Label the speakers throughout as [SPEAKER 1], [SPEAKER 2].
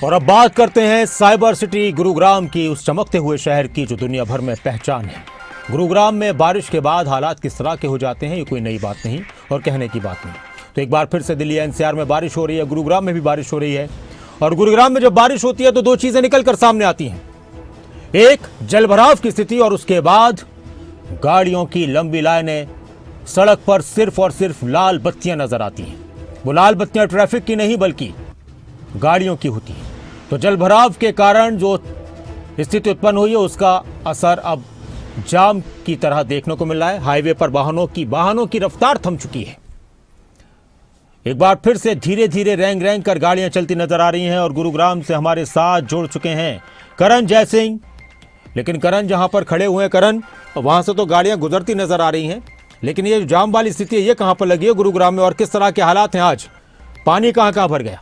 [SPEAKER 1] और अब बात करते हैं साइबर सिटी गुरुग्राम की, उस चमकते हुए शहर की जो दुनिया भर में पहचान है। गुरुग्राम में बारिश के बाद हालात किस तरह के हो जाते हैं ये कोई नई बात नहीं और कहने की बात नहीं। तो एक बार फिर से दिल्ली एनसीआर में बारिश हो रही है, गुरुग्राम में भी बारिश हो रही है। और गुरुग्राम में जब बारिश होती है तो दो चीजें निकलकर सामने आती हैं, एक जलभराव की स्थिति और उसके बाद गाड़ियों की लंबी लाइनें। सड़क पर सिर्फ और सिर्फ लाल बत्तियां नजर आती हैं। वो लाल बत्तियां ट्रैफिक की नहीं बल्कि गाड़ियों की होती है। तो जलभराव के कारण जो स्थिति उत्पन्न हुई है उसका असर अब जाम की तरह देखने को मिल रहा है। हाईवे पर वाहनों की रफ्तार थम चुकी है। एक बार फिर से धीरे धीरे रेंग रेंग कर गाड़ियां चलती नजर आ रही हैं। और गुरुग्राम से हमारे साथ जुड़ चुके हैं करण जयसिंह। लेकिन करण जहां पर खड़े हुए हैं करण, वहां से तो गाड़ियां गुजरती नजर आ रही हैं, लेकिन ये जाम वाली स्थिति है ये कहां पर लगी है गुरुग्राम में और किस तरह के हालात हैं आज? पानी कहां कहां भर गया?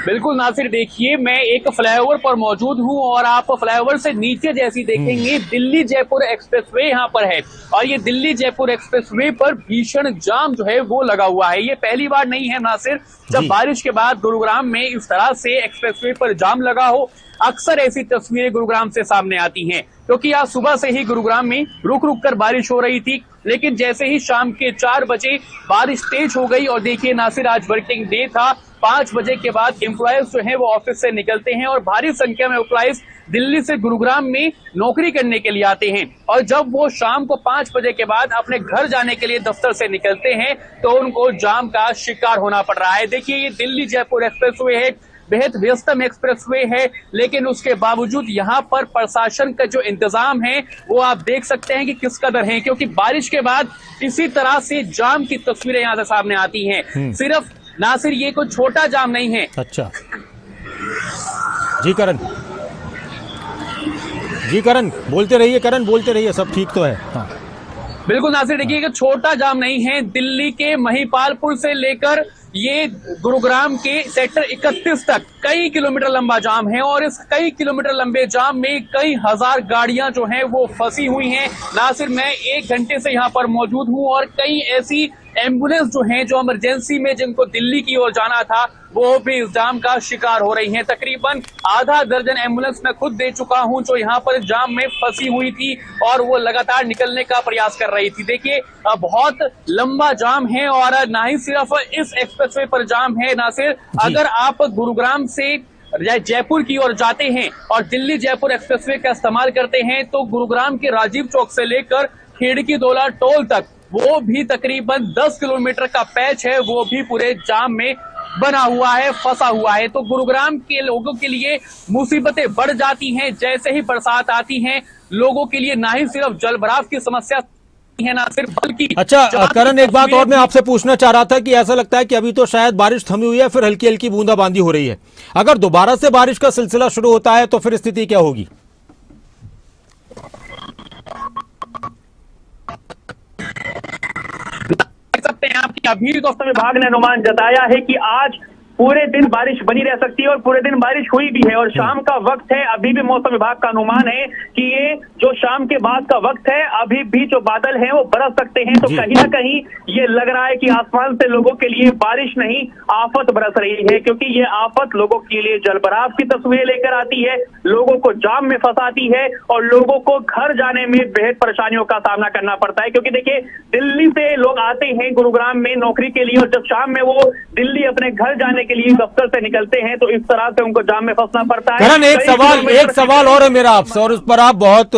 [SPEAKER 2] बिल्कुल नासिर, देखिए मैं एक फ्लाईओवर पर मौजूद हूं और आप फ्लाईओवर से नीचे जैसी देखेंगे दिल्ली जयपुर एक्सप्रेसवे यहां पर है। और ये दिल्ली जयपुर एक्सप्रेसवे पर भीषण जाम जो है वो लगा हुआ है। ये पहली बार नहीं है नासिर जब बारिश के बाद गुरुग्राम में इस तरह से एक्सप्रेसवे पर जाम लगा हो। अक्सर ऐसी तस्वीरें गुरुग्राम से सामने आती हैं, क्योंकि आज सुबह से ही गुरुग्राम में रुक रुक कर बारिश हो रही थी, लेकिन जैसे ही शाम के 4 बजे बारिश तेज हो गई। और देखिए नासिर, आज वर्किंग डे था। 5 बजे के बाद एम्प्लॉयज जो है वो ऑफिस से निकलते हैं और भारी संख्या में एम्प्लॉयज दिल्ली से गुरुग्राम में नौकरी करने के लिए आते हैं। और जब वो शाम को 5 बजे के बाद अपने घर जाने के लिए दफ्तर से निकलते हैं तो उनको जाम का शिकार होना पड़ रहा है। देखिए ये दिल्ली जयपुर एक्सप्रेसवे है, बेहद व्यस्तम एक्सप्रेसवे है, लेकिन उसके बावजूद यहाँ पर प्रशासन का जो इंतजाम है वो आप देख सकते हैं कि किस कदर है, क्योंकि बारिश के बाद इसी तरह से जाम की तस्वीरें यहाँ से सामने आती हैं। सिर्फ नासिर ये कोई छोटा जाम नहीं है।
[SPEAKER 1] अच्छा जी करण बोलते रहिए, करण बोलते रहिए, सब ठीक तो है। हाँ
[SPEAKER 2] बिल्कुल नासिर, देखिए छोटा जाम नहीं है। दिल्ली के महिपालपुर से लेकर ये गुरुग्राम के सेक्टर 31 तक कई किलोमीटर लंबा जाम है और इस कई किलोमीटर लंबे जाम में कई हजार गाड़ियां जो हैं वो फंसी हुई हैं। नासिर मैं 1 घंटे से यहाँ पर मौजूद हूँ और कई ऐसी एम्बुलेंस जो हैं जो इमरजेंसी में जिनको दिल्ली की ओर जाना था वो भी इस जाम का शिकार हो रही हैं। तकरीबन आधा दर्जन एम्बुलेंस मैं खुद दे चुका हूं जो यहाँ पर जाम में फंसी हुई थी और वो लगातार निकलने का प्रयास कर रही थी। देखिए बहुत लंबा जाम है और ना ही सिर्फ इस एक्सप्रेसवे पर जाम है नासिर, अगर आप गुरुग्राम से जयपुर की ओर जाते हैं और दिल्ली जयपुर एक्सप्रेसवे का इस्तेमाल करते हैं तो गुरुग्राम के राजीव चौक से लेकर खिड़की दोला टोल तक वो भी तकरीबन 10 किलोमीटर का पैच है, वो भी पूरे जाम में बना हुआ है, फंसा हुआ है। तो गुरुग्राम के लोगों के लिए मुसीबतें बढ़ जाती हैं जैसे ही बरसात आती हैं। लोगों के लिए ना ही सिर्फ जलभराव की समस्या है ना सिर्फ बल्कि।
[SPEAKER 1] अच्छा करण, एक बात और मैं आपसे पूछना चाह रहा था कि ऐसा लगता है कि अभी तो शायद बारिश थमी हुई है, फिर हल्की हल्की बूंदाबांदी हो रही है। अगर दोबारा से बारिश का सिलसिला शुरू होता है तो फिर स्थिति क्या होगी?
[SPEAKER 2] आपकी अभी मौसम विभाग ने अनुमान जताया है कि आज पूरे दिन बारिश बनी रह सकती है और पूरे दिन बारिश हुई भी है। और शाम का वक्त है, अभी भी मौसम विभाग का अनुमान है कि ये जो शाम के बाद का वक्त है अभी भी जो बादल हैं वो बरस सकते हैं। तो कहीं ना कहीं ये लग रहा है कि आसमान से लोगों के लिए बारिश नहीं आफत बरस रही है, क्योंकि ये आफत लोगों के लिए जलभराव की तस्वीरें लेकर आती है, लोगों को जाम में फंसाती है और लोगों को घर जाने में बेहद परेशानियों का सामना करना पड़ता है। क्योंकि देखिए दिल्ली से लोग आते हैं गुरुग्राम में नौकरी के लिए और जब शाम में वो दिल्ली अपने घर जाने के लिए दफ्तर से निकलते हैं तो इस तरह से उनको जाम में फंसना पड़ता है।
[SPEAKER 1] करण एक सवाल और है मेरा आपसे, और उस पर आप बहुत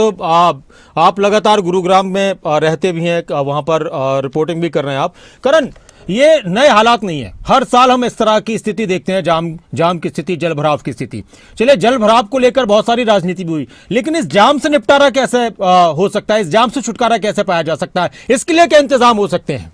[SPEAKER 1] आप लगातार गुरुग्राम में रहते भी हैं, वहां पर रिपोर्टिंग भी कर रहे हैं आप। करण, ये नए हालात नहीं है, हर साल हम इस तरह की स्थिति देखते हैं, जाम की स्थिति, जलभराव की स्थिति। चलिए जलभराव को लेकर बहुत सारी राजनीति भी हुई, लेकिन इस जाम से निपटारा कैसे हो सकता है? इस जाम से छुटकारा कैसे पाया जा सकता है? इसके लिए क्या इंतजाम हो सकते हैं?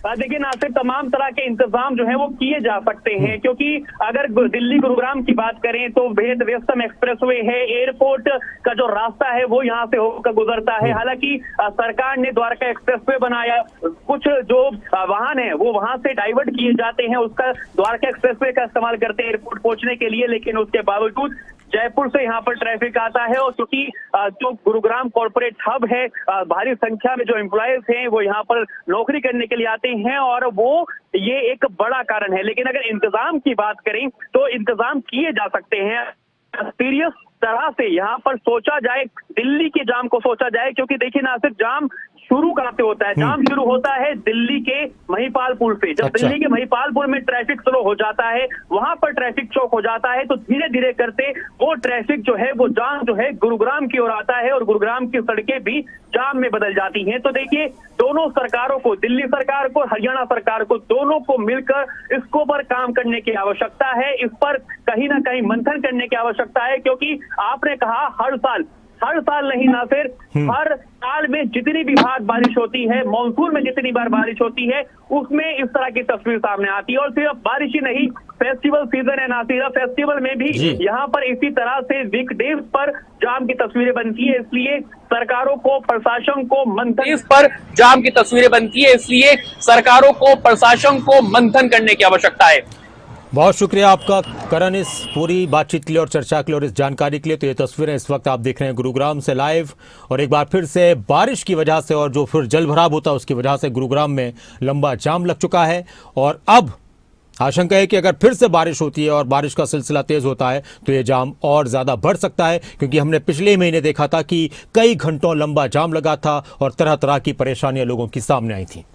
[SPEAKER 2] देखिए नासिर, तमाम तरह के इंतजाम जो है वो किए जा सकते हैं, क्योंकि अगर दिल्ली गुरुग्राम की बात करें तो बेहद व्यस्तम एक्सप्रेसवे है। एयरपोर्ट का जो रास्ता है वो यहाँ से होकर गुजरता है। हालांकि सरकार ने द्वारका एक्सप्रेसवे बनाया, कुछ जो वाहन है वो वहां से डाइवर्ट किए जाते हैं, उसका द्वारका एक्सप्रेसवे का इस्तेमाल करते हैं एयरपोर्ट पहुंचने के लिए, लेकिन उसके बावजूद
[SPEAKER 3] जयपुर से यहाँ पर ट्रैफिक आता है। और क्योंकि जो गुरुग्राम कॉर्पोरेट हब है, भारी संख्या में जो एम्प्लॉयज हैं वो यहाँ पर नौकरी करने के लिए आते हैं और वो ये एक बड़ा कारण है। लेकिन अगर इंतजाम की बात करें तो इंतजाम किए जा सकते हैं सीरियस तरह से। यहाँ पर सोचा जाए, दिल्ली के जाम को सोचा जाए, क्योंकि देखिए ना, सिर्फ जाम शुरू कहाँ से होता है? जाम शुरू होता है दिल्ली के महिपाल पुल से। जब दिल्ली के महिपाल पुल में ट्रैफिक स्लो हो जाता है, वहां पर ट्रैफिक चौक हो जाता है, तो धीरे धीरे करते वो ट्रैफिक जो है, वो जाम जो है गुरुग्राम की ओर आता है और गुरुग्राम की सड़कें भी जाम में बदल जाती हैं। तो देखिए, दोनों सरकारों को, दिल्ली सरकार को, हरियाणा सरकार को, दोनों को मिलकर इसको पर काम करने की आवश्यकता है। इस पर कहीं ना कहीं मंथन करने की आवश्यकता है, क्योंकि आपने कहा हर साल नहीं ना, फिर हर साल में जितनी भी बार बारिश होती है, मानसून में जितनी बार बारिश होती है, उसमें इस तरह की तस्वीर सामने आती है। और सिर्फ बारिश ही नहीं, फेस्टिवल सीजन है नासिरा, फेस्टिवल में भी यहाँ पर इसी तरह से वीकडेज पर जाम की तस्वीरें बनती है। इसलिए सरकारों को, प्रशासन को मंथन,
[SPEAKER 2] इस पर जाम की तस्वीरें बनती है, इसलिए सरकारों को, प्रशासन को मंथन करने की आवश्यकता है।
[SPEAKER 1] बहुत शुक्रिया आपका करण, इस पूरी बातचीत के लिए और चर्चा के लिए और इस जानकारी के लिए। तो ये तस्वीरें इस वक्त आप देख रहे हैं गुरुग्राम से लाइव, और एक बार फिर से बारिश की वजह से और जो फिर जल भराव होता है उसकी वजह से गुरुग्राम में लंबा जाम लग चुका है। और अब आशंका है कि अगर फिर से बारिश होती है और बारिश का सिलसिला तेज होता है तो ये जाम और ज़्यादा बढ़ सकता है, क्योंकि हमने पिछले महीने देखा था कि कई घंटों लंबा जाम लगा था और तरह तरह की परेशानियां लोगों की सामने आई थी।